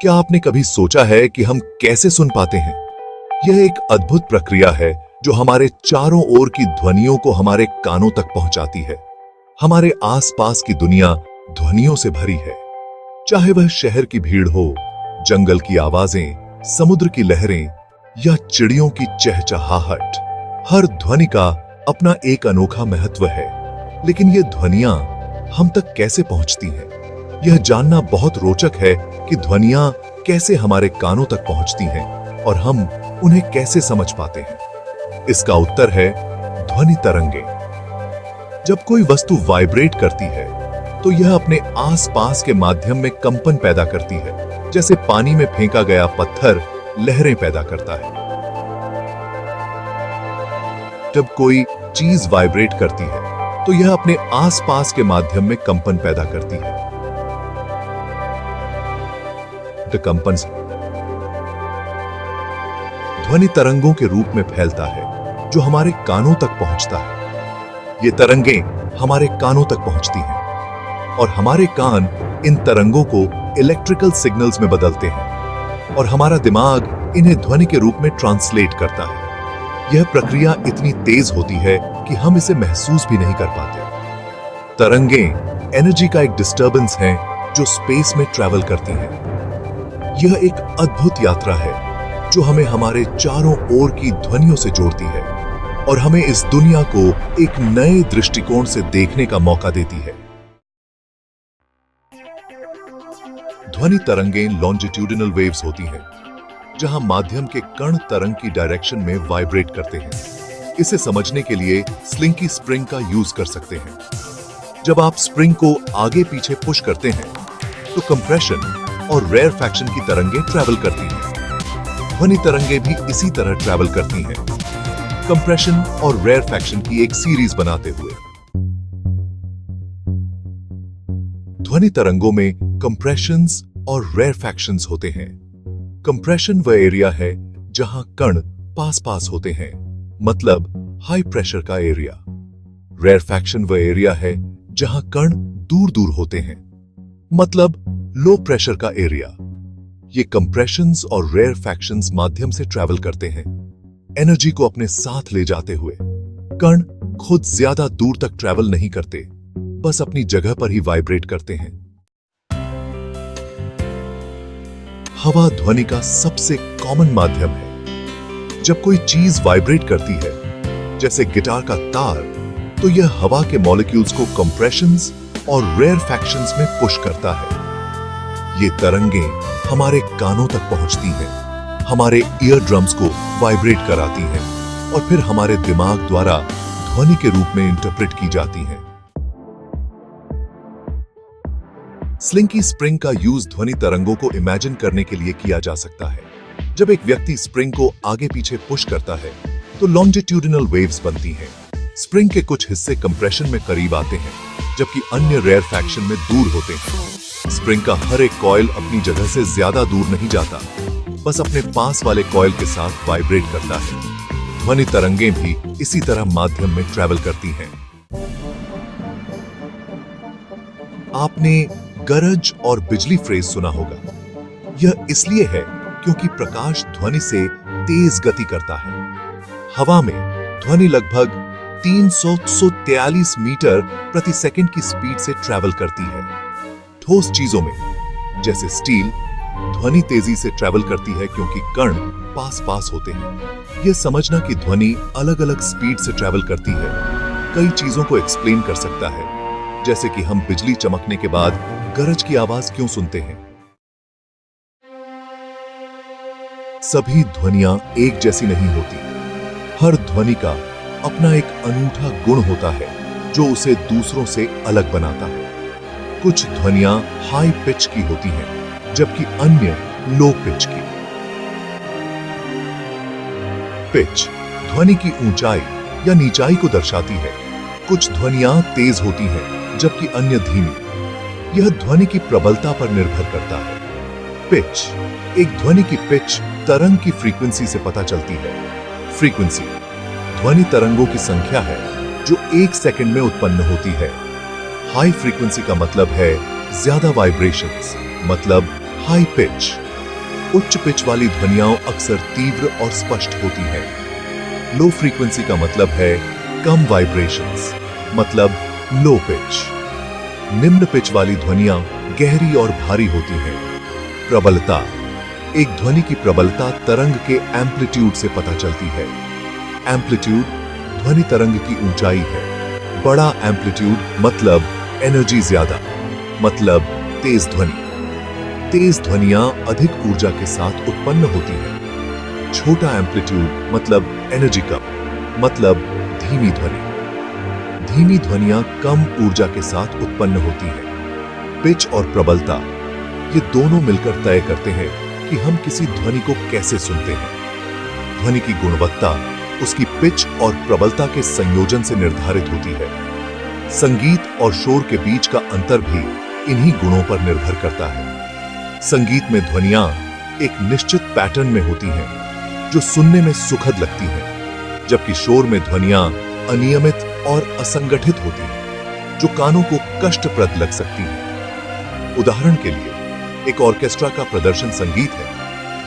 क्या आपने कभी सोचा है कि हम कैसे सुन पाते हैं? यह एक अद्भुत प्रक्रिया है जो हमारे चारों ओर की ध्वनियों को हमारे कानों तक पहुंचाती है। हमारे आसपास की दुनिया ध्वनियों से भरी है, चाहे वह शहर की भीड़ हो, जंगल की आवाजें, समुद्र की लहरें या चिड़ियों की चहचहाहट। हर ध्वनि का अपना एक अनोखा महत्व है, लेकिन ये ध्वनियां हम तक कैसे पहुंचती हैं? यह जानना बहुत रोचक है कि ध्वनियां कैसे हमारे कानों तक पहुंचती हैं और हम उन्हें कैसे समझ पाते हैं। इसका उत्तर है ध्वनि तरंगे। जब कोई वस्तु वाइब्रेट करती है तो यह अपने आसपास के माध्यम में कंपन पैदा करती है, जैसे पानी में फेंका गया पत्थर लहरें पैदा करता है। जब कोई चीज वाइब्रेट करती है तो यह अपने आसपास के माध्यम में कंपन पैदा करती है। कंपन ध्वनि तरंगों के रूप में फैलता है जो हमारे कानों तक पहुंचता है। ये तरंगें हमारे कानों तक पहुंचती हैं और हमारे कान इन तरंगों को इलेक्ट्रिकल सिग्नल्स में बदलते हैं और हमारा दिमाग इन्हें ध्वनि के रूप में ट्रांसलेट करता है। यह प्रक्रिया इतनी तेज होती है कि हम इसे महसूस भी नहीं कर पाते। तरंगें एनर्जी का एक डिस्टर्बेंस है जो स्पेस में ट्रैवल करती हैं। यह एक अद्भुत यात्रा है जो हमें हमारे चारों ओर की ध्वनियों से जोड़ती है और हमें इस दुनिया को एक नए दृष्टिकोण से देखने का मौका देती है। ध्वनि तरंगें लॉन्जिट्यूडिनल वेव्स होती हैं, जहां माध्यम के कण तरंग की डायरेक्शन में वाइब्रेट करते हैं। इसे समझने के लिए स्लिंकी स्प्रिंग का यूज कर सकते हैं। जब आप स्प्रिंग को आगे पीछे पुश करते हैं तो कंप्रेशन और रेयरफैक्शन की तरंगें ट्रैवल करती हैं। ध्वनि तरंगें भी इसी तरह ट्रैवल करती हैं, कंप्रेशन और रेयरफैक्शन की एक सीरीज बनाते हुए। ध्वनि तरंगों में कंप्रेशंस और रेयरफैक्शंस होते हैं। कंप्रेशन वह एरिया है जहां कण पास पास होते हैं, मतलब हाई प्रेशर का एरिया। रेयरफैक्शन वह एरिया है जहां कण दूर दूर होते हैं, मतलब लो प्रेशर का एरिया। ये कंप्रेशंस और रेयरफैक्शंस माध्यम से ट्रैवल करते हैं, एनर्जी को अपने साथ ले जाते हुए। कण खुद ज्यादा दूर तक ट्रैवल नहीं करते, बस अपनी जगह पर ही वाइब्रेट करते हैं। हवा ध्वनि का सबसे कॉमन माध्यम है। जब कोई चीज वाइब्रेट करती है, जैसे गिटार का तार, तो यह हवा के मॉलिक्यूल्स को कंप्रेशंस और रेयरफैक्शंस में पुश करता है। ये तरंगें हमारे कानों तक पहुंचती हैं, हमारे ईयर ड्रम्स को वाइब्रेट कराती हैं और फिर हमारे दिमाग द्वारा ध्वनि के रूप में इंटरप्रेट की जाती हैं। स्लिंकी स्प्रिंग का यूज ध्वनि तरंगों को इमेजिन करने के लिए किया जा सकता है। जब एक व्यक्ति स्प्रिंग को आगे पीछे पुश करता है तो लॉन्जिट्यूडिनल वेव्स बनती हैं। स्प्रिंग के कुछ हिस्से कंप्रेशन में करीब आते हैं, जबकि अन्य रेयरफैक्शन में दूर होते हैं। स्प्रिंग का हर एक कॉइल अपनी जगह से ज्यादा दूर नहीं जाता, बस अपने पास वाले कॉइल के साथ वाइब्रेट करता है। ध्वनि तरंगें भी इसी तरह माध्यम में ट्रैवल करती हैं। आपने गरज और बिजली फ्रेज सुना होगा। यह इसलिए है क्योंकि प्रकाश ध्वनि से तेज गति करता है। हवा में ध्वनि लगभग 343 मीटर प्रति सेकंड की स्पीड से ट्रैवल करती है। ठोस चीजों में, जैसे स्टील, ध्वनि तेजी से ट्रैवल करती है क्योंकि कण पास पास होते हैं। यह समझना कि ध्वनि अलग अलग स्पीड से ट्रैवल करती है कई चीजों को एक्सप्लेन कर सकता है, जैसे कि हम बिजली चमकने के बाद गरज की आवाज क्यों सुनते हैं। सभी ध्वनियां एक जैसी नहीं होती। हर ध्वनि का अपना एक अनूठा गुण होता है जो उसे दूसरों से अलग बनाता है। कुछ ध्वनियां हाई पिच की होती हैं, जबकि अन्य लो पिच की। पिच ध्वनि की ऊंचाई या नीचाई को दर्शाती है। कुछ ध्वनियां तेज होती हैं, जबकि अन्य धीमी। यह ध्वनि की प्रबलता पर निर्भर करता है। पिच एक ध्वनि की पिच तरंग की फ्रीक्वेंसी से पता चलती है। फ्रीक्वेंसी ध्वनि तरंगों की संख्या है जो 1 सेकंड में उत्पन्न होती है। हाई फ्रीक्वेंसी का मतलब है ज्यादा वाइब्रेशंस, मतलब हाई पिच। उच्च पिच वाली ध्वनियां अक्सर तीव्र और स्पष्ट होती हैं। लो फ्रीक्वेंसी का मतलब है कम वाइब्रेशंस, मतलब लो पिच। निम्न पिच वाली ध्वनियां गहरी और भारी होती हैं। प्रबलता, एक ध्वनि की प्रबलता तरंग के एम्पलीट्यूड से पता चलती है। एम्पलीट्यूड ध्वनि तरंग की ऊंचाई है। बड़ा एम्पलीट्यूड मतलब एनर्जी ज्यादा, मतलब तेज ध्वनि। तेज ध्वनियां अधिक ऊर्जा के साथ उत्पन्न होती हैं। छोटा एम्पलीट्यूड मतलब एनर्जी कम, मतलब धीमी ध्वनि। धीमी ध्वनियां कम ऊर्जा के साथ उत्पन्न होती हैं। पिच और प्रबलता, ये दोनों मिलकर तय करते हैं कि हम किसी ध्वनि को कैसे सुनते हैं। ध्वनि की गुणवत्ता उसकी पिच और प्रबलता के संयोजन से निर्धारित होती है। संगीत और शोर के बीच का अंतर भी इन्हीं गुणों पर निर्भर करता है। संगीत में ध्वनियां एक निश्चित पैटर्न में होती हैं, जो सुनने में सुखद लगती हैं, जबकि शोर में ध्वनियां अनियमित और असंगठित होती हैं, जो कानों को कष्टप्रद लग सकती हैं। उदाहरण के लिए, एक ऑर्केस्ट्रा का प्रदर्शन संगीत है,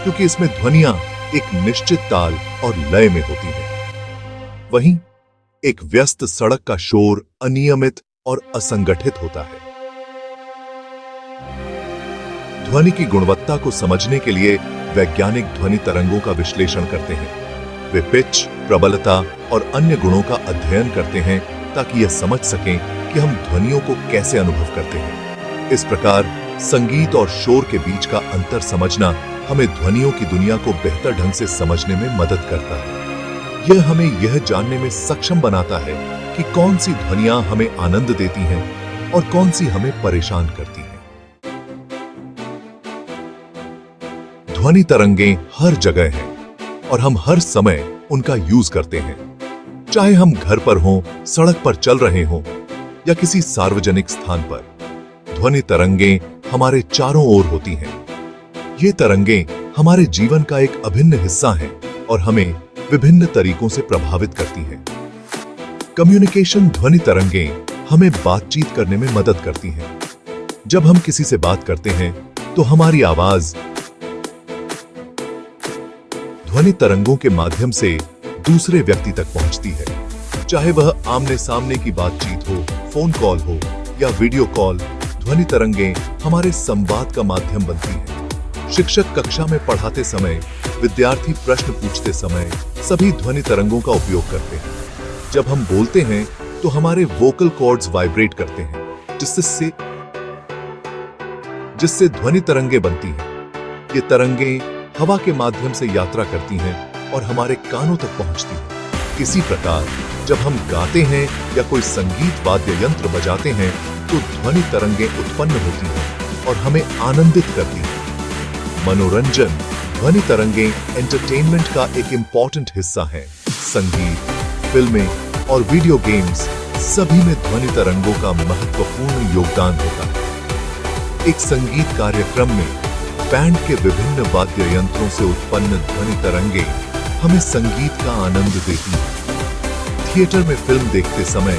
क्योंकि इसमें ध्वनियां एक निश्चित ताल और लय में होती हैं। वहीं एक व्यस्त सड़क का शोर अनियमित और असंगठित होता है। ध्वनि की गुणवत्ता को समझने के लिए वैज्ञानिक ध्वनि तरंगों का विश्लेषण करते हैं। वे पिच, प्रबलता और अन्य गुणों का अध्ययन करते हैं ताकि यह समझ सकें कि हम ध्वनियों को कैसे अनुभव करते हैं। इस प्रकार संगीत और शोर के बीच का अंतर समझना हमें ध्वनियों की दुनिया को बेहतर ढंग से समझने में मदद करता है। यह हमें यह जानने में सक्षम बनाता है कि कौन सी ध्वनियां हमें आनंद देती हैं और कौन सी हमें परेशान करती हैं। ध्वनि तरंगें हर जगह हैं और हम हर समय उनका यूज करते हैं। चाहे हम घर पर हों, सड़क पर चल रहे हों या किसी सार्वजनिक स्थान पर, ध्वनि तरंगें हमारे चारों ओर होती हैं। ये तरंगें हमारे जीवन का एक अभिन्न हिस्सा हैं और हमें विभिन्न तरीकों से प्रभावित करती हैं। कम्युनिकेशन ध्वनि तरंगें हमें बातचीत करने में मदद करती हैं। जब हम किसी से बात करते हैं तो हमारी आवाज ध्वनि तरंगों के माध्यम से दूसरे व्यक्ति तक पहुंचती है। चाहे वह आमने सामने की बातचीत हो, फोन कॉल हो या वीडियो कॉल, ध्वनि तरंगें हमारे संवाद का माध्यम बनती हैं। शिक्षक कक्षा में पढ़ाते समय, विद्यार्थी प्रश्न पूछते समय सभी ध्वनि तरंगों का उपयोग करते हैं। जब हम बोलते हैं तो हमारे वोकल कॉर्ड्स वाइब्रेट करते हैं, जिससे ध्वनि तरंगें बनती हैं। ये तरंगें हवा के माध्यम से यात्रा करती हैं और हमारे कानों तक पहुंचती हैं। इसी प्रकार जब हम गाते हैं या कोई संगीत वाद्य यंत्र बजाते हैं तो ध्वनि तरंगें उत्पन्न होती हैं और हमें आनंदित करती हैं। मनोरंजन ध्वनि तरंगें एंटरटेनमेंट का एक इंपॉर्टेंट हिस्सा है। संगीत, फिल्में और वीडियो गेम्स सभी में ध्वनि तरंगों का महत्वपूर्ण योगदान होता है। एक संगीत कार्यक्रम में बैंड के विभिन्न वाद्य यंत्रों से उत्पन्न ध्वनि तरंगें हमें संगीत का आनंद देती हैं। थिएटर में फिल्म देखते समय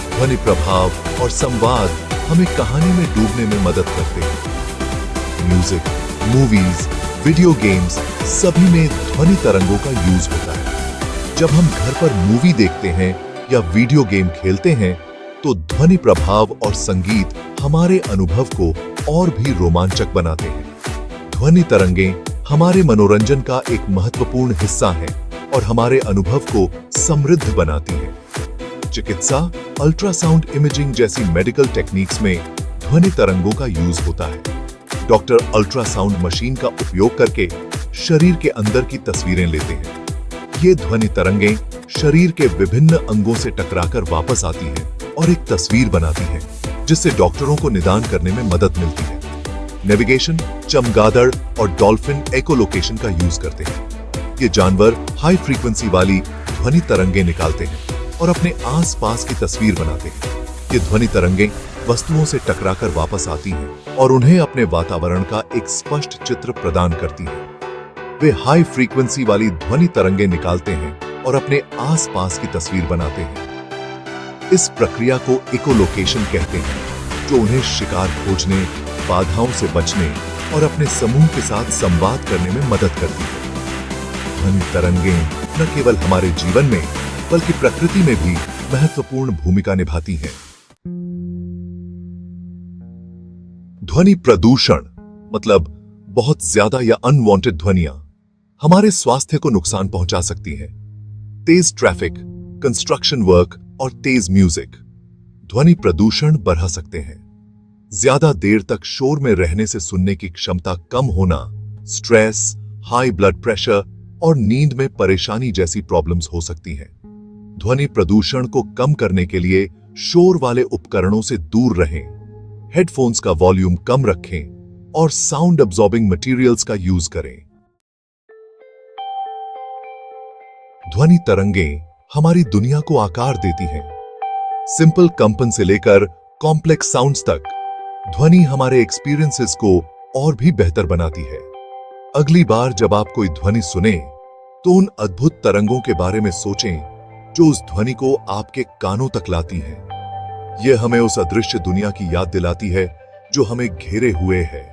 ध्वनि प्रभाव और संवाद हमें कहानी में डूबने में मदद करते हैं। म्यूजिक, मूवीज, वीडियो गेम्स सभी में ध्वनि तरंगों का यूज होता है। जब हम घर पर मूवी देखते हैं या वीडियो गेम खेलते हैं तो ध्वनि प्रभाव और संगीत हमारे अनुभव को और भी रोमांचक बनाते हैं। ध्वनि तरंगें हमारे मनोरंजन का एक महत्वपूर्ण हिस्सा है और हमारे अनुभव को समृद्ध बनाती हैं। चिकित्सा, अल्ट्रासाउंड इमेजिंग जैसी मेडिकल टेक्निक्स में ध्वनि तरंगों का यूज होता है। डॉक्टर अल्ट्रासाउंड मशीन का उपयोग करके शरीर के अंदर की तस्वीरें लेते हैं। ये ध्वनि तरंगें शरीर के विभिन्न अंगों से टकराकर वापस आती हैं और एक तस्वीर बनाती हैं, जिससे डॉक्टरों को निदान करने में मदद मिलती है। नेविगेशन, चमगादड़ और डॉल्फिन एकोलोकेशन का यूज करते हैं। ये जानवर हाई फ्रीक्वेंसी वाली ध्वनि तरंगें निकालते हैं और अपने आसपास की तस्वीर बनाते हैं। ये ध्वनि तरंगें वस्तुओं से टकराकर वापस आती हैं और उन्हें अपने वातावरण का एक स्पष्ट चित्र प्रदान करती हैं। वे हाई फ्रीक्वेंसी वाली ध्वनि तरंगें निकालते हैं और अपने आसपास की तस्वीर बनाते हैं। इस प्रक्रिया को इकोलोकेशन कहते हैं, जो उन्हें शिकार खोजने, बाधाओं से बचने और अपने समूह के साथ संवाद करने में मदद करती है। ध्वनि तरंगें न केवल हमारे जीवन में बल्कि प्रकृति में भी महत्वपूर्ण भूमिका निभाती हैं। ध्वनि प्रदूषण मतलब बहुत ज्यादा या अनवांटेड ध्वनियां हमारे स्वास्थ्य को नुकसान पहुंचा सकती हैं। तेज ट्रैफिक, कंस्ट्रक्शन वर्क और तेज म्यूजिक ध्वनि प्रदूषण बढ़ा सकते हैं। ज्यादा देर तक शोर में रहने से सुनने की क्षमता कम होना, स्ट्रेस, हाई ब्लड प्रेशर और नींद में परेशानी जैसी प्रॉब्लम्स हो सकती हैं। ध्वनि प्रदूषण को कम करने के लिए शोर वाले उपकरणों से दूर रहें, हेडफोन्स का वॉल्यूम कम रखें और साउंड अब्सॉर्बिंग मटेरियल्स का यूज करें। ध्वनि तरंगें हमारी दुनिया को आकार देती हैं। सिंपल कंपन से लेकर कॉम्प्लेक्स साउंड्स तक ध्वनि हमारे एक्सपीरियंसेस को और भी बेहतर बनाती है। अगली बार जब आप कोई ध्वनि सुने तो उन अद्भुत तरंगों के बारे में सोचें जो उस ध्वनि को आपके कानों तक लाती हैं। यह हमें उस अदृश्य दुनिया की याद दिलाती है जो हमें घेरे हुए है।